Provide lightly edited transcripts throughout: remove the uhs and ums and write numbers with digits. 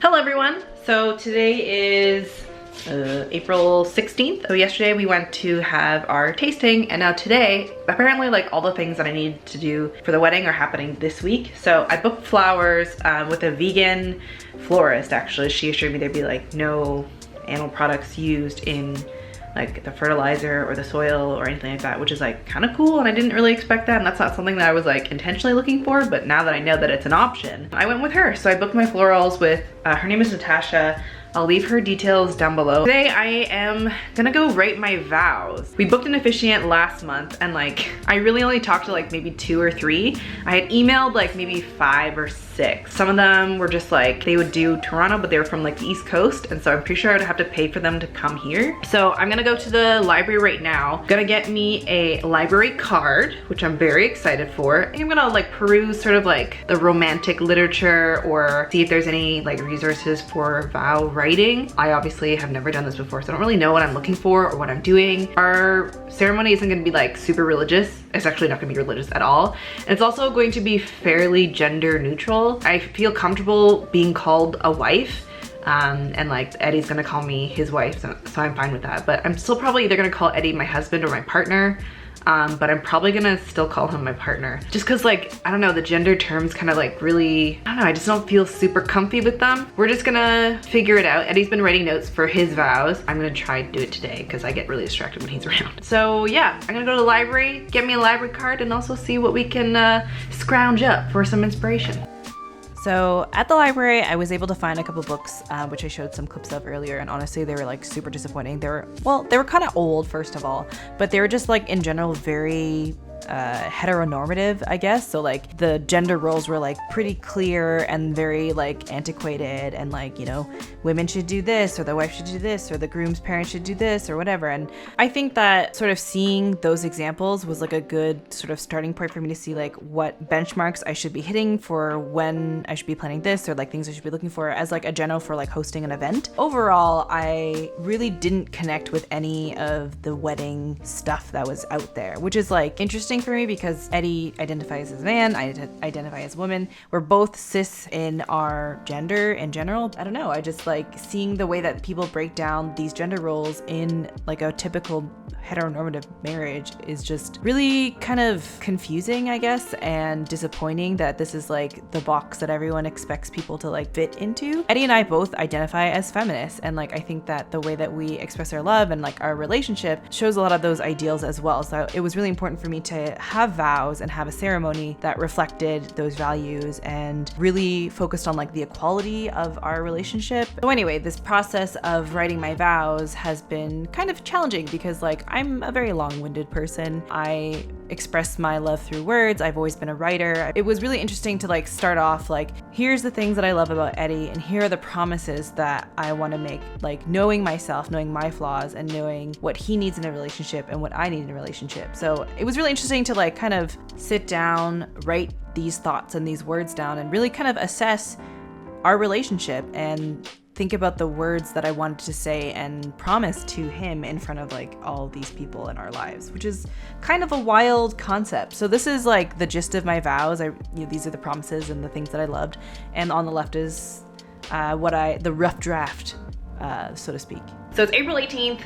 Hello everyone. So today is April 16th. So yesterday we went to have our tasting, and now today, apparently like all the things that I need to do for the wedding are happening this week. So I booked flowers with a vegan florist. Actually, she assured me there'd be like no animal products used in like the fertilizer or the soil or anything like that, which is like kind of cool, and I didn't really expect that, and that's not something that I was like intentionally looking for, but now that I know that it's an option, I went with her. So I booked my florals with, her name is Natasha. I'll leave her details down below. Today I am gonna go write my vows. We booked an officiant last month, and like I really only talked to like maybe 2 or 3. I had emailed like maybe 5 or 6. Some of them were just like they would do Toronto, but they were from like the East Coast, and so I'm pretty sure I would have to pay for them to come here. So I'm gonna go to the library right now. Gonna get me a library card, which I'm very excited for. I'm gonna like peruse sort of like the romantic literature or see if there's any like resources for vow writing. I obviously have never done this before, so I don't really know what I'm looking for or what I'm doing. Our ceremony isn't gonna be like super religious. It's actually not gonna be religious at all. And it's also going to be fairly gender neutral. I feel comfortable being called a wife. And like Eddie's gonna call me his wife, so I'm fine with that. But I'm still probably either gonna call Eddie my husband or my partner. But I'm probably gonna still call him my partner. Just cause like, I don't know, the gender terms kind of like really, I don't know, I just don't feel super comfy with them. We're just gonna figure it out. Eddie's been writing notes for his vows. I'm gonna try to do it today because I get really distracted when he's around. So yeah, I'm gonna go to the library, get me a library card, and also see what we can scrounge up for some inspiration. So at the library, I was able to find a couple books, which I showed some clips of earlier, and honestly, they were like super disappointing. They were kind of old, first of all, but they were just like in general very heteronormative, I guess. So like the gender roles were like pretty clear and very like antiquated, and like, you know, women should do this, or the wife should do this, or the groom's parents should do this, or whatever. And I think that sort of seeing those examples was like a good sort of starting point for me to see like what benchmarks I should be hitting for when I should be planning this, or like things I should be looking for as like a general for like hosting an event. Overall, I really didn't connect with any of the wedding stuff that was out there, which is like interesting for me because Eddie identifies as a man, I identify as a woman. We're both cis in our gender in general. I don't know, I just like seeing the way that people break down these gender roles in like a typical heteronormative marriage is just really kind of confusing, I guess, and disappointing that this is like the box that everyone expects people to like fit into. Eddie and I both identify as feminists, and like I think that the way that we express our love and like our relationship shows a lot of those ideals as well. So it was really important for me to have vows and have a ceremony that reflected those values and really focused on like the equality of our relationship. So anyway, this process of writing my vows has been kind of challenging because like I'm a very long-winded person. I express my love through words. I've always been a writer. It was really interesting to like start off like, here's the things that I love about Eddie, and here are the promises that I want to make, like knowing myself, knowing my flaws, and knowing what he needs in a relationship and what I need in a relationship. So it was really interesting to like kind of sit down, write these thoughts and these words down, and really kind of assess our relationship and think about the words that I wanted to say and promise to him in front of like all these people in our lives, which is kind of a wild concept. So this is like the gist of my vows. These are the promises and the things that I loved, and on the left is the rough draft, so to speak. So it's April 18th.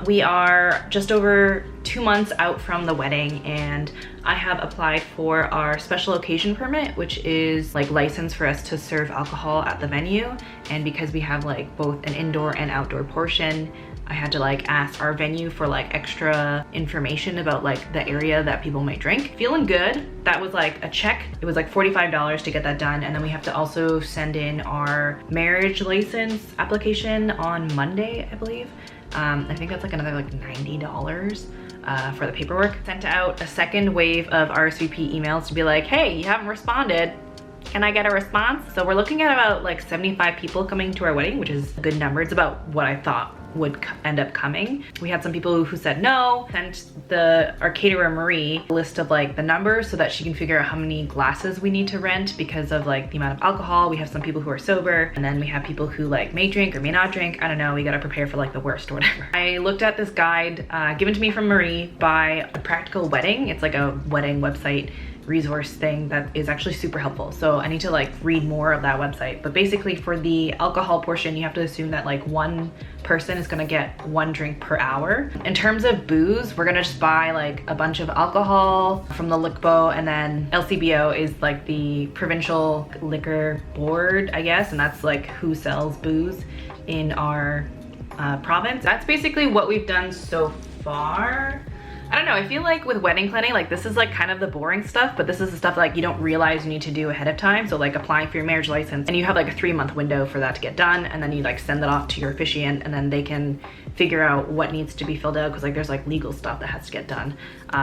We are just over 2 months out from the wedding, and I have applied for our special occasion permit, which is like license for us to serve alcohol at the venue. And because we have like both an indoor and outdoor portion, I had to like ask our venue for like extra information about like the area that people might drink. Feeling good. That was like a check. It was like $45 to get that done. And then we have to also send in our marriage license application on Monday, I believe. I think that's like another like $90 for the paperwork. Sent out a second wave of RSVP emails to be like, hey, you haven't responded. Can I get a response? So we're looking at about like 75 people coming to our wedding, which is a good number. It's about what I thought would end up coming. We had some people who said no. Sent our caterer Marie a list of like the numbers so that she can figure out how many glasses we need to rent because of like the amount of alcohol. We have some people who are sober, and then we have people who like may drink or may not drink. I don't know, we gotta prepare for like the worst or whatever. I looked at this guide given to me from Marie by A Practical Wedding. It's like a wedding website resource thing that is actually super helpful. So I need to like read more of that website. But basically for the alcohol portion, you have to assume that like one person is gonna get 1 drink per hour. In terms of booze, we're gonna just buy like a bunch of alcohol from the LICBO, and then LCBO is like the provincial liquor board, I guess, and that's like who sells booze in our province. That's basically what we've done so far. I don't know, I feel like with wedding planning, like this is like kind of the boring stuff, but this is the stuff like you don't realize you need to do ahead of time. So like applying for your marriage license, and you have like a 3-month window for that to get done, and then you like send that off to your officiant, and then they can figure out what needs to be filled out, because like there's like legal stuff that has to get done,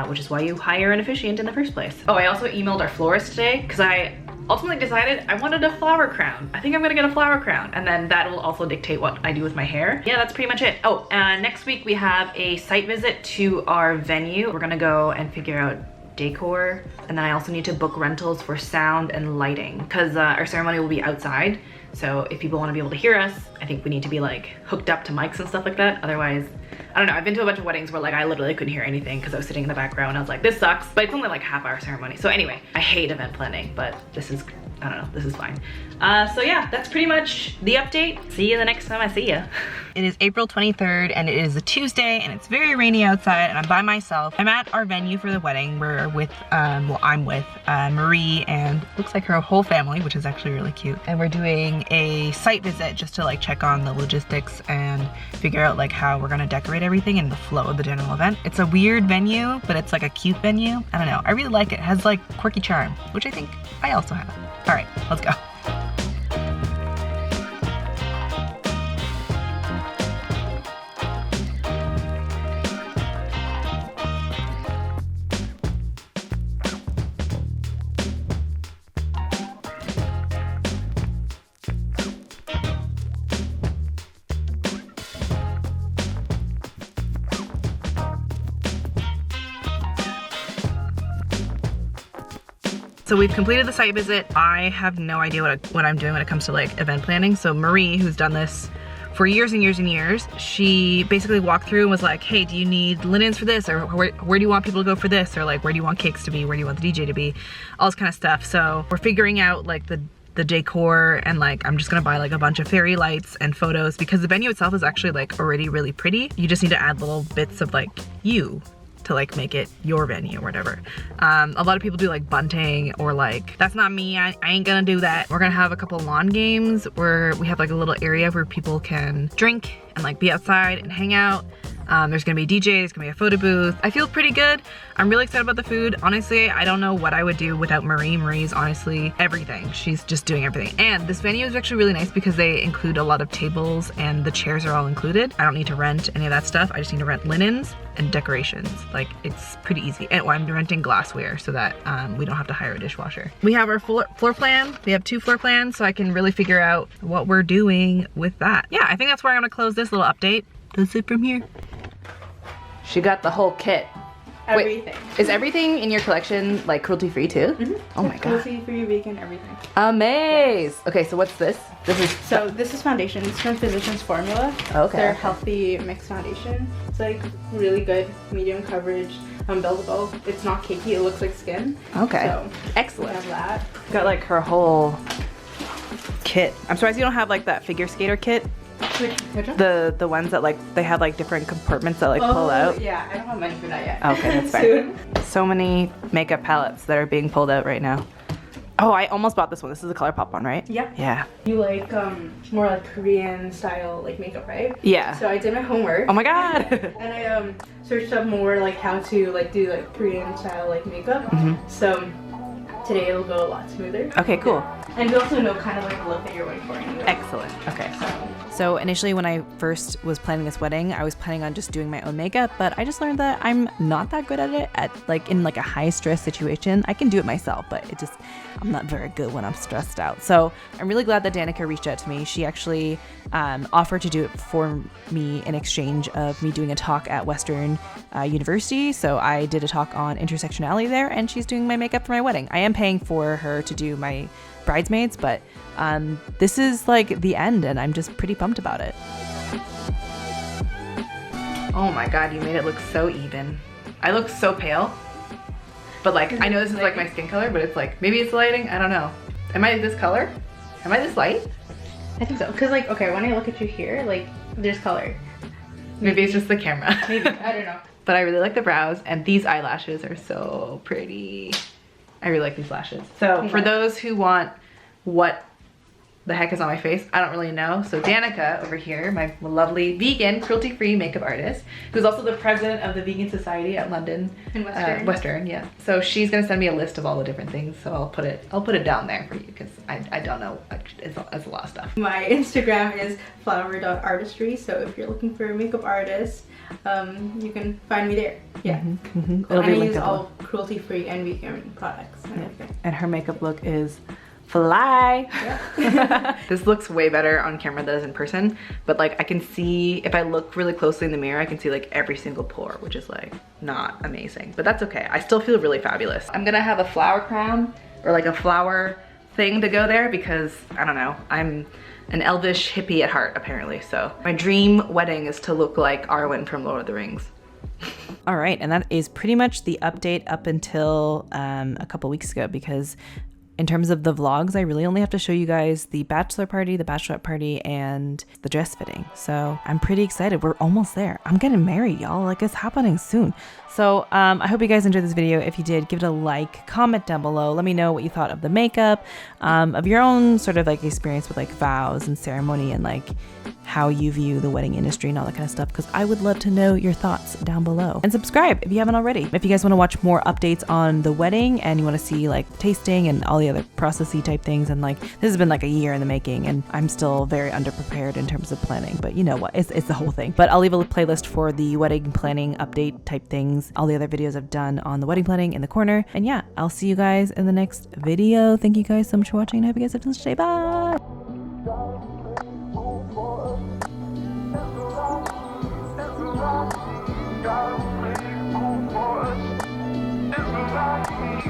which is why you hire an officiant in the first place. Oh, I also emailed our florist today because I ultimately decided I wanted a flower crown. I think I'm gonna get a flower crown, and then that will also dictate what I do with my hair. Yeah, that's pretty much it. Oh, next week we have a site visit to our venue. We're gonna go and figure out decor, and then I also need to book rentals for sound and lighting, because our ceremony will be outside. So if people want to be able to hear us, I think we need to be like hooked up to mics and stuff like that. Otherwise, I don't know, I've been to a bunch of weddings where like I literally couldn't hear anything because I was sitting in the background and I was like, this sucks. But it's only like half-hour ceremony. So anyway, I hate event planning, but this is, I don't know, this is fine. So yeah, that's pretty much the update. See you the next time I see you. It is April 23rd and it is a Tuesday and it's very rainy outside and I'm by myself. I'm at our venue for the wedding. We're with, well, I'm with Marie and looks like her whole family, which is actually really cute. And we're doing a site visit just to like check on the logistics and figure out like how we're gonna decorate everything and the flow of the general event. It's a weird venue, but it's like a cute venue. I don't know, I really like it. It has like quirky charm, which I think I also have. All right, let's go. So we've completed the site visit. I have no idea what I'm doing when it comes to like event planning. So Marie, who's done this for years and years and years, she basically walked through and was like, hey, do you need linens for this? Or where do you want people to go for this? Or like, where do you want cakes to be? Where do you want the DJ to be? All this kind of stuff. So we're figuring out like the decor, and like I'm just gonna buy like a bunch of fairy lights and photos, because the venue itself is actually like already really pretty. You just need to add little bits of like you to like make it your venue or whatever. A lot of people do like bunting, or like, that's not me, I ain't gonna do that. We're gonna have a couple lawn games where we have like a little area where people can drink and like be outside and hang out. There's gonna be DJs, there's gonna be a photo booth. I feel pretty good. I'm really excited about the food. Honestly, I don't know what I would do without Marie. Marie's honestly everything. She's just doing everything. And this venue is actually really nice because they include a lot of tables and the chairs are all included. I don't need to rent any of that stuff. I just need to rent linens and decorations. Like, it's pretty easy. And I'm renting glassware so that we don't have to hire a dishwasher. We have our floor plan. We have 2 floor plans, so I can really figure out what we're doing with that. Yeah, I think that's where I'm gonna close this little update. That's it from here. She got the whole kit. Everything. Wait, is everything in your collection like cruelty-free too? Mm-hmm. Oh my god. Cruelty-free, vegan, everything. Amaze! Okay, so what's this? This is foundation. It's from Physicians Formula. Okay. They're healthy mixed foundation. It's like really good, medium coverage, buildable. It's not cakey, it looks like skin. Okay. So excellent. We have that. Got like her whole kit. I'm surprised you don't have like that figure skater kit. Which one? The ones that like, they have like different compartments that like pull out. Yeah, I don't have money for that yet. Okay, that's fine. So many makeup palettes that are being pulled out right now. Oh, I almost bought this one. This is the ColourPop one, right? Yeah. Yeah. You like more like Korean style like makeup, right? Yeah. So I did my homework. Oh my god. And I searched up more like how to like do like Korean style like makeup. Mm-hmm. So today it'll go a lot smoother. Okay, cool. And you also know kind of like the look that you're going for anyway. Excellent. Okay. So initially when I first was planning this wedding, I was planning on just doing my own makeup, but I just learned that I'm not that good at it in like a high stress situation. I can do it myself, but I'm not very good when I'm stressed out. So I'm really glad that Danica reached out to me. She actually offered to do it for me in exchange of me doing a talk at Western University. So I did a talk on intersectionality there, and she's doing my makeup for my wedding. I am paying for her to do my bridesmaids, but this is like the end and I'm just pretty pumped about it. Oh my god, you made it look so even. I look so pale. But like, I know this is like my skin color, but it's like, maybe it's lighting, I don't know. Am I this color? Am I this light? I think so, cause like, okay, when I look at you here, like, there's color. Maybe it's just the camera. Maybe, I don't know. But I really like the brows, and these eyelashes are so pretty. I really like these lashes. So for those who want what the heck is on my face, I don't really know. So Danica over here, my lovely vegan, cruelty-free makeup artist, who's also the president of the Vegan Society at London. In Western. Western, yeah. So she's gonna send me a list of all the different things. So I'll put it down there for you, because I don't know, it's a lot of stuff. My Instagram is flower.artistry, so if you're looking for a makeup artist, you can find me there. Yeah. And I use all cruelty-free and vegan products and everything. And her makeup look is fly. Yeah. This looks way better on camera than it does in person, but like I can see, if I look really closely in the mirror, I can see like every single pore, which is like not amazing, but that's okay. I still feel really fabulous. I'm gonna have a flower crown or like a flower thing to go there, because I don't know, I'm an elvish hippie at heart apparently. So my dream wedding is to look like Arwen from Lord of the Rings. All right, and that is pretty much the update up until a couple weeks ago, because in terms of the vlogs, I really only have to show you guys the bachelor party, the bachelorette party, and the dress fitting. So I'm pretty excited. We're almost there. I'm getting married, y'all. Like, it's happening soon. So I hope you guys enjoyed this video. If you did, give it a like, comment down below. Let me know what you thought of the makeup, of your own sort of like experience with like vows and ceremony, and like how you view the wedding industry and all that kind of stuff, because I would love to know your thoughts down below. And subscribe if you haven't already. If you guys want to watch more updates on the wedding and you want to see like tasting and all the other processy type things, and like this has been like a year in the making and I'm still very underprepared in terms of planning, but you know what, it's the whole thing. But I'll leave a playlist for the wedding planning update type things, all the other videos I've done on the wedding planning in the corner. And yeah, I'll see you guys in the next video. Thank you guys so much for watching, and I hope you guys have a nice day. Bye. Gotta play for us. It's a lot.